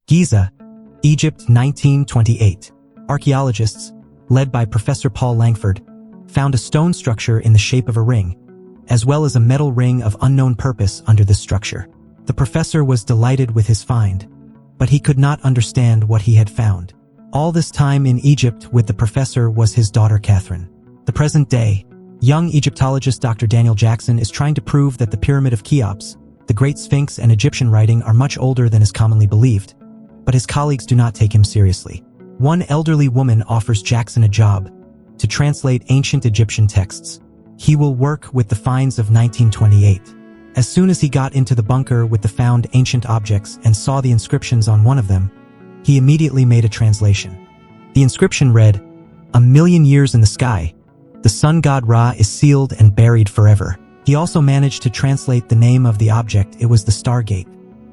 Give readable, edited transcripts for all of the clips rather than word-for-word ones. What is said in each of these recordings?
Giza, Egypt 1928. Archaeologists, led by Professor Paul Langford, found a stone structure in the shape of a ring, as well as a metal ring of unknown purpose under this structure. The professor was delighted with his find, but he could not understand what he had found. All this time in Egypt with the professor was his daughter Catherine. The present day, young Egyptologist Dr. Daniel Jackson is trying to prove that the Pyramid of Cheops, the Great Sphinx and Egyptian writing are much older than is commonly believed, but his colleagues do not take him seriously. One elderly woman offers Jackson a job to translate ancient Egyptian texts. He will work with the finds of 1928. As soon as he got into the bunker with the found ancient objects and saw the inscriptions on one of them, he immediately made a translation. The inscription read, "A million years in the sky. The sun god Ra is sealed and buried forever." He also managed to translate the name of the object. It was the Stargate.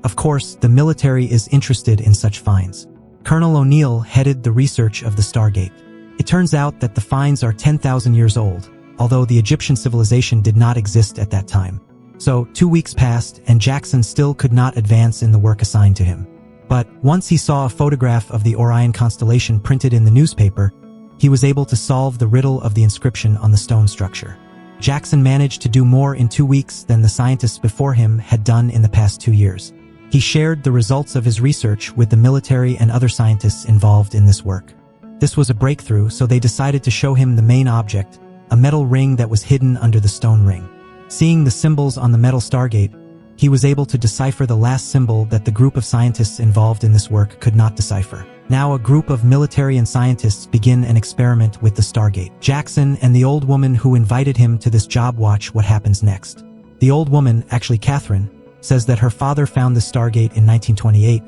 Of course, the military is interested in such finds. Colonel O'Neill headed the research of the Stargate. It turns out that the finds are 10,000 years old, although the Egyptian civilization did not exist at that time. So 2 weeks passed and Jackson still could not advance in the work assigned to him. But once he saw a photograph of the Orion constellation printed in the newspaper, he was able to solve the riddle of the inscription on the stone structure. Jackson managed to do more in 2 weeks than the scientists before him had done in the past 2 years. He shared the results of his research with the military and other scientists involved in this work. This was a breakthrough, so they decided to show him the main object, a metal ring that was hidden under the stone ring. Seeing the symbols on the metal Stargate, he was able to decipher the last symbol that the group of scientists involved in this work could not decipher. Now a group of military and scientists begin an experiment with the Stargate. Jackson and the old woman who invited him to this job watch what happens next. The old woman, actually Catherine, says that her father found the Stargate in 1928,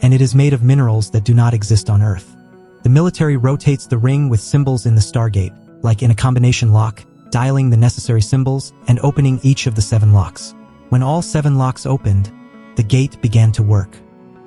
and it is made of minerals that do not exist on Earth. The military rotates the ring with symbols in the Stargate, like in a combination lock, dialing the necessary symbols and opening each of the 7 locks. When all 7 locks opened, the gate began to work.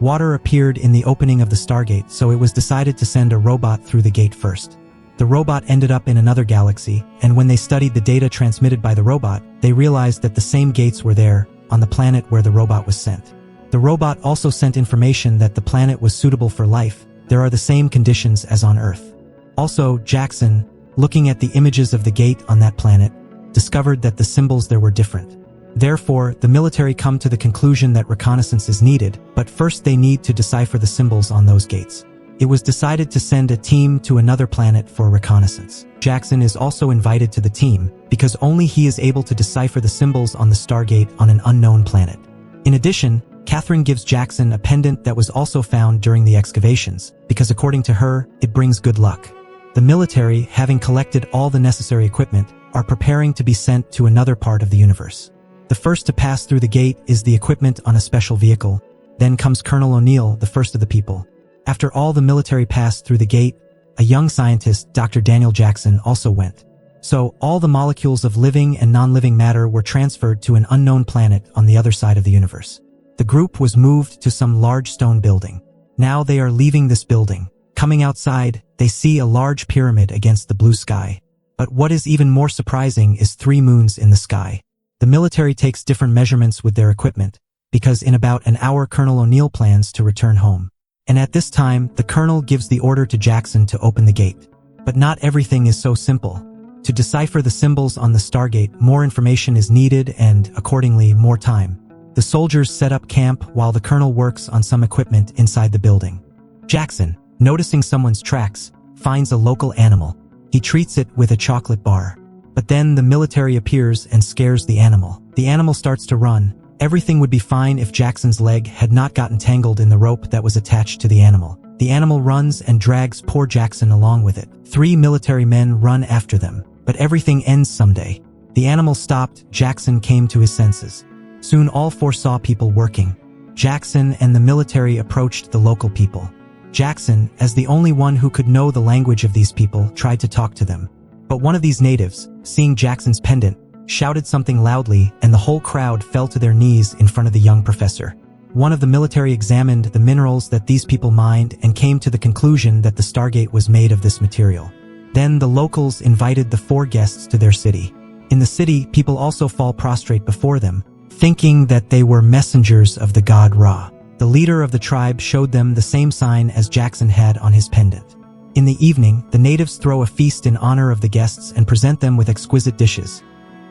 Water appeared in the opening of the Stargate, so it was decided to send a robot through the gate first. The robot ended up in another galaxy, and when they studied the data transmitted by the robot, they realized that the same gates were there on the planet where the robot was sent. The robot also sent information that the planet was suitable for life. There are the same conditions as on Earth. Also, Jackson, looking at the images of the gate on that planet, discovered that the symbols there were different. Therefore, the military come to the conclusion that reconnaissance is needed, but first they need to decipher the symbols on those gates. It was decided to send a team to another planet for reconnaissance. Jackson is also invited to the team, because only he is able to decipher the symbols on the Stargate on an unknown planet. In addition, Catherine gives Jackson a pendant that was also found during the excavations, because according to her, it brings good luck. The military, having collected all the necessary equipment, are preparing to be sent to another part of the universe. The first to pass through the gate is the equipment on a special vehicle. Then comes Colonel O'Neill, the first of the people. After all the military passed through the gate, a young scientist, Dr. Daniel Jackson, also went. So all the molecules of living and non-living matter were transferred to an unknown planet on the other side of the universe. The group was moved to some large stone building. Now they are leaving this building. Coming outside, they see a large pyramid against the blue sky. But what is even more surprising is 3 moons in the sky. The military takes different measurements with their equipment, because in about an hour Colonel O'Neill plans to return home. And at this time, the colonel gives the order to Jackson to open the gate. But not everything is so simple. To decipher the symbols on the Stargate, more information is needed and, accordingly, more time. The soldiers set up camp while the colonel works on some equipment inside the building. Jackson, noticing someone's tracks, finds a local animal. He treats it with a chocolate bar. But then the military appears and scares the animal. The animal starts to run. Everything would be fine if Jackson's leg had not gotten tangled in the rope that was attached to the animal. The animal runs and drags poor Jackson along with it. 3 military men run after them. But everything ends someday. The animal stopped. Jackson came to his senses. Soon all 4 saw people working. Jackson and the military approached the local people. Jackson, as the only one who could know the language of these people, tried to talk to them. But one of these natives, seeing Jackson's pendant, shouted something loudly, and the whole crowd fell to their knees in front of the young professor. One of the military examined the minerals that these people mined and came to the conclusion that the Stargate was made of this material. Then the locals invited the 4 guests to their city. In the city, people also fall prostrate before them, thinking that they were messengers of the god Ra. The leader of the tribe showed them the same sign as Jackson had on his pendant. In the evening, the natives throw a feast in honor of the guests and present them with exquisite dishes,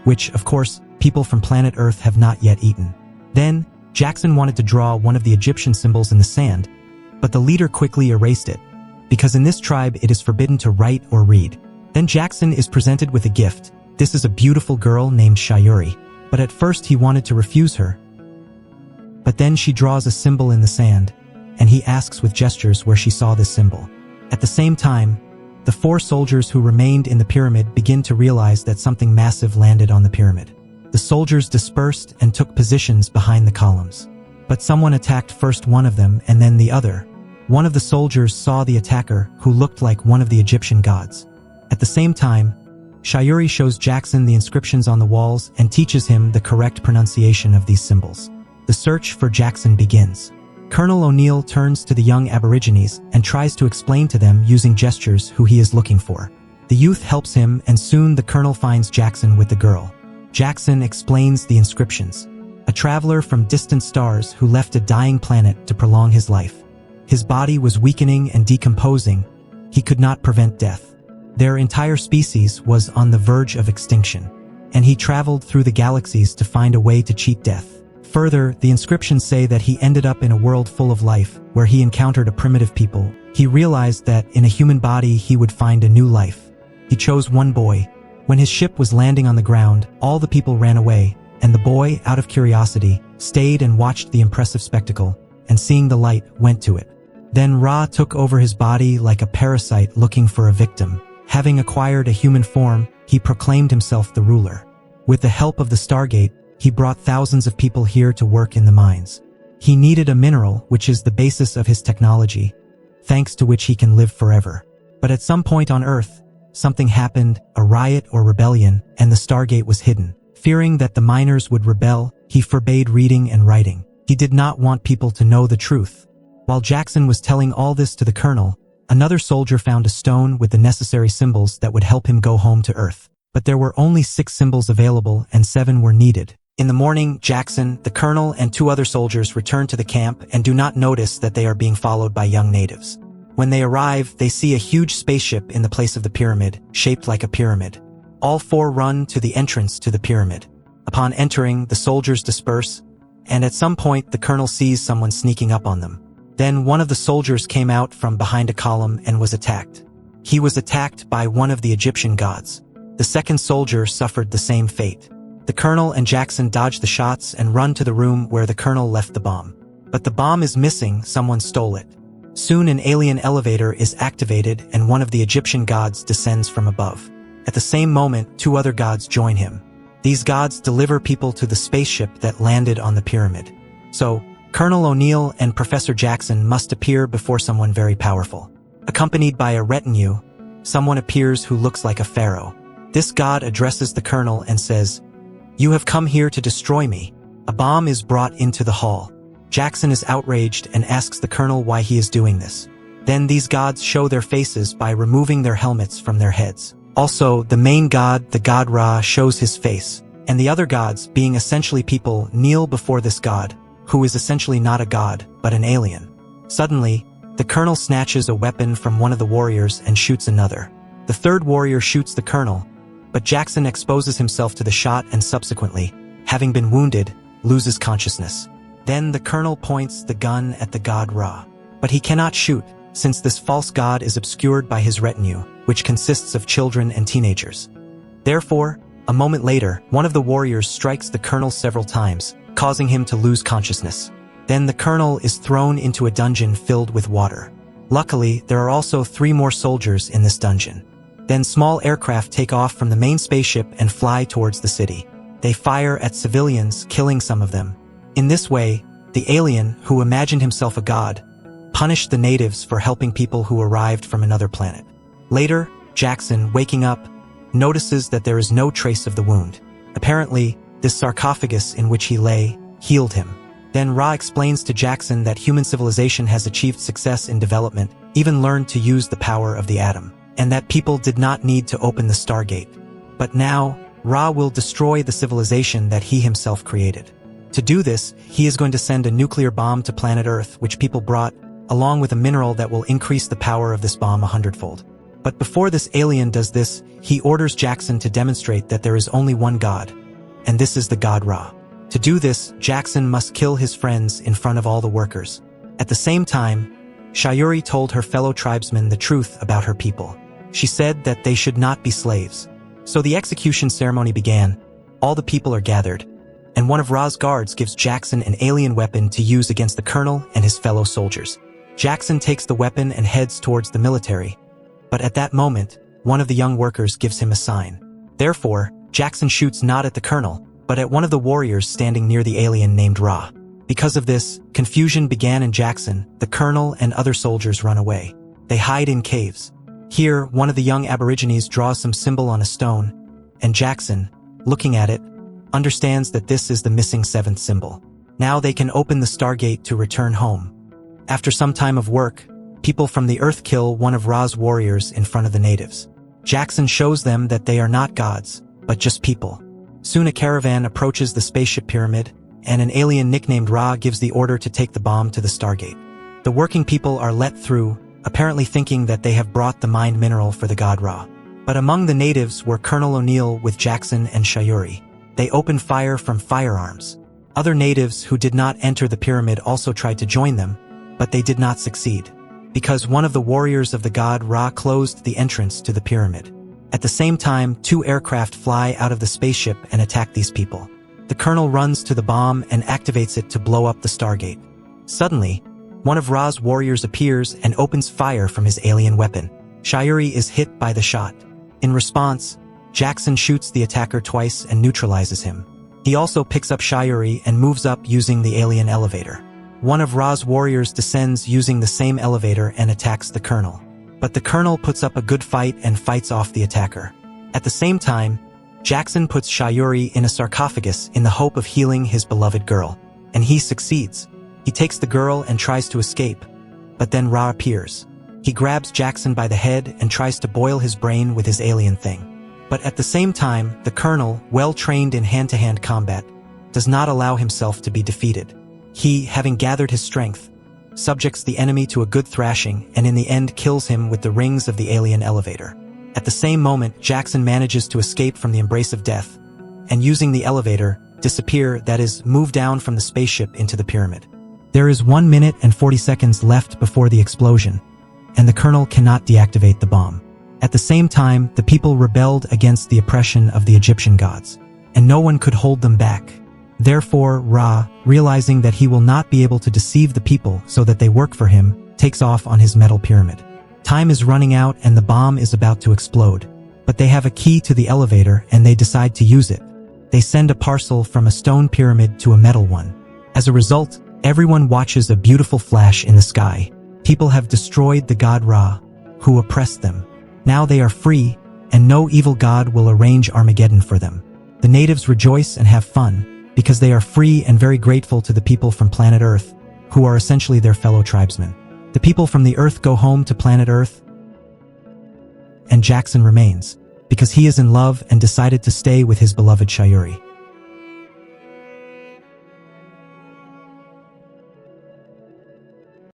which, of course, people from planet Earth have not yet eaten. Then, Jackson wanted to draw one of the Egyptian symbols in the sand, but the leader quickly erased it, because in this tribe it is forbidden to write or read. Then Jackson is presented with a gift. This is a beautiful girl named Shayuri, but at first he wanted to refuse her. But then she draws a symbol in the sand, and he asks with gestures where she saw this symbol. At the same time, the 4 soldiers who remained in the pyramid begin to realize that something massive landed on the pyramid. The soldiers dispersed and took positions behind the columns. But someone attacked first one of them and then the other. One of the soldiers saw the attacker, who looked like one of the Egyptian gods. At the same time, Shayuri shows Jackson the inscriptions on the walls and teaches him the correct pronunciation of these symbols. The search for Jackson begins. Colonel O'Neill turns to the young Aborigines and tries to explain to them using gestures who he is looking for. The youth helps him, and soon the colonel finds Jackson with the girl. Jackson explains the inscriptions. A traveler from distant stars who left a dying planet to prolong his life. His body was weakening and decomposing. He could not prevent death. Their entire species was on the verge of extinction, and he traveled through the galaxies to find a way to cheat death. Further, the inscriptions say that he ended up in a world full of life, where he encountered a primitive people. He realized that in a human body he would find a new life. He chose one boy. When his ship was landing on the ground, all the people ran away, and the boy, out of curiosity, stayed and watched the impressive spectacle, and seeing the light, went to it. Then Ra took over his body like a parasite looking for a victim. Having acquired a human form, he proclaimed himself the ruler. With the help of the Stargate, he brought thousands of people here to work in the mines. He needed a mineral, which is the basis of his technology, thanks to which he can live forever. But at some point on Earth, something happened, a riot or rebellion, and the Stargate was hidden. Fearing that the miners would rebel, he forbade reading and writing. He did not want people to know the truth. While Jackson was telling all this to the colonel, another soldier found a stone with the necessary symbols that would help him go home to Earth. But there were only 6 symbols available and 7 were needed. In the morning, Jackson, the colonel, and 2 other soldiers return to the camp and do not notice that they are being followed by young natives. When they arrive, they see a huge spaceship in the place of the pyramid, shaped like a pyramid. All 4 run to the entrance to the pyramid. Upon entering, the soldiers disperse, and at some point the colonel sees someone sneaking up on them. Then one of the soldiers came out from behind a column and was attacked. He was attacked by one of the Egyptian gods. The second soldier suffered the same fate. The colonel and Jackson dodge the shots and run to the room where the colonel left the bomb. But the bomb is missing, someone stole it. Soon an alien elevator is activated and one of the Egyptian gods descends from above. At the same moment, 2 other gods join him. These gods deliver people to the spaceship that landed on the pyramid. So, Colonel O'Neill and Professor Jackson must appear before someone very powerful. Accompanied by a retinue, someone appears who looks like a pharaoh. This god addresses the colonel and says, "You have come here to destroy me." A bomb is brought into the hall. Jackson is outraged and asks the colonel why he is doing this. Then these gods show their faces by removing their helmets from their heads. Also, the main god, the god Ra, shows his face, and the other gods, being essentially people, kneel before this god, who is essentially not a god, but an alien. Suddenly, the colonel snatches a weapon from one of the warriors and shoots another. The third warrior shoots the colonel, but Jackson exposes himself to the shot and subsequently, having been wounded, loses consciousness. Then the colonel points the gun at the god Ra. But he cannot shoot, since this false god is obscured by his retinue, which consists of children and teenagers. Therefore, a moment later, one of the warriors strikes the colonel several times, causing him to lose consciousness. Then the colonel is thrown into a dungeon filled with water. Luckily, there are also 3 more soldiers in this dungeon. Then small aircraft take off from the main spaceship and fly towards the city. They fire at civilians, killing some of them. In this way, the alien, who imagined himself a god, punished the natives for helping people who arrived from another planet. Later, Jackson, waking up, notices that there is no trace of the wound. Apparently, this sarcophagus in which he lay healed him. Then Ra explains to Jackson that human civilization has achieved success in development, even learned to use the power of the atom, and that people did not need to open the Stargate. But now, Ra will destroy the civilization that he himself created. To do this, he is going to send a nuclear bomb to planet Earth, which people brought, along with a mineral that will increase the power of this bomb 100-fold. But before this alien does this, he orders Jackson to demonstrate that there is only one God, and this is the god Ra. To do this, Jackson must kill his friends in front of all the workers. At the same time, Sayuri told her fellow tribesmen the truth about her people. She said that they should not be slaves. So the execution ceremony began. All the people are gathered, and one of Ra's guards gives Jackson an alien weapon to use against the colonel and his fellow soldiers. Jackson takes the weapon and heads towards the military, but at that moment, one of the young workers gives him a sign. Therefore, Jackson shoots not at the colonel, but at one of the warriors standing near the alien named Ra. Because of this, confusion began in Jackson. The colonel and other soldiers run away. They hide in caves. Here, one of the young aborigines draws some symbol on a stone, and Jackson, looking at it, understands that this is the missing seventh symbol. Now they can open the Stargate to return home. After some time of work, people from the Earth kill one of Ra's warriors in front of the natives. Jackson shows them that they are not gods, but just people. Soon a caravan approaches the spaceship pyramid, and an alien nicknamed Ra gives the order to take the bomb to the Stargate. The working people are let through, apparently thinking that they have brought the mind mineral for the god Ra. But among the natives were Colonel O'Neill with Jackson and Sayuri. They opened fire from firearms. Other natives who did not enter the pyramid also tried to join them, but they did not succeed, because one of the warriors of the god Ra closed the entrance to the pyramid. At the same time, 2 aircraft fly out of the spaceship and attack these people. The colonel runs to the bomb and activates it to blow up the Stargate. Suddenly, one of Ra's warriors appears and opens fire from his alien weapon. Sayuri is hit by the shot. In response, Jackson shoots the attacker twice and neutralizes him. He also picks up Sayuri and moves up using the alien elevator. One of Ra's warriors descends using the same elevator and attacks the colonel. But the colonel puts up a good fight and fights off the attacker. At the same time, Jackson puts Sayuri in a sarcophagus in the hope of healing his beloved girl, and he succeeds. He takes the girl and tries to escape, but then Ra appears. He grabs Jackson by the head and tries to boil his brain with his alien thing. But at the same time, the colonel, well trained in hand-to-hand combat, does not allow himself to be defeated. He, having gathered his strength, subjects the enemy to a good thrashing and in the end kills him with the rings of the alien elevator. At the same moment, Jackson manages to escape from the embrace of death, and using the elevator, disappear, that is, move down from the spaceship into the pyramid. There is 1 minute and 40 seconds left before the explosion, and the colonel cannot deactivate the bomb. At the same time, the people rebelled against the oppression of the Egyptian gods, and no one could hold them back. Therefore, Ra, realizing that he will not be able to deceive the people so that they work for him, takes off on his metal pyramid. Time is running out and the bomb is about to explode, but they have a key to the elevator and they decide to use it. They send a parcel from a stone pyramid to a metal one. As a result, everyone watches a beautiful flash in the sky. People have destroyed the god Ra, who oppressed them. Now they are free, and no evil god will arrange Armageddon for them. The natives rejoice and have fun, because they are free and very grateful to the people from planet Earth, who are essentially their fellow tribesmen. The people from the Earth go home to planet Earth, and Jackson remains, because he is in love and decided to stay with his beloved Sayuri.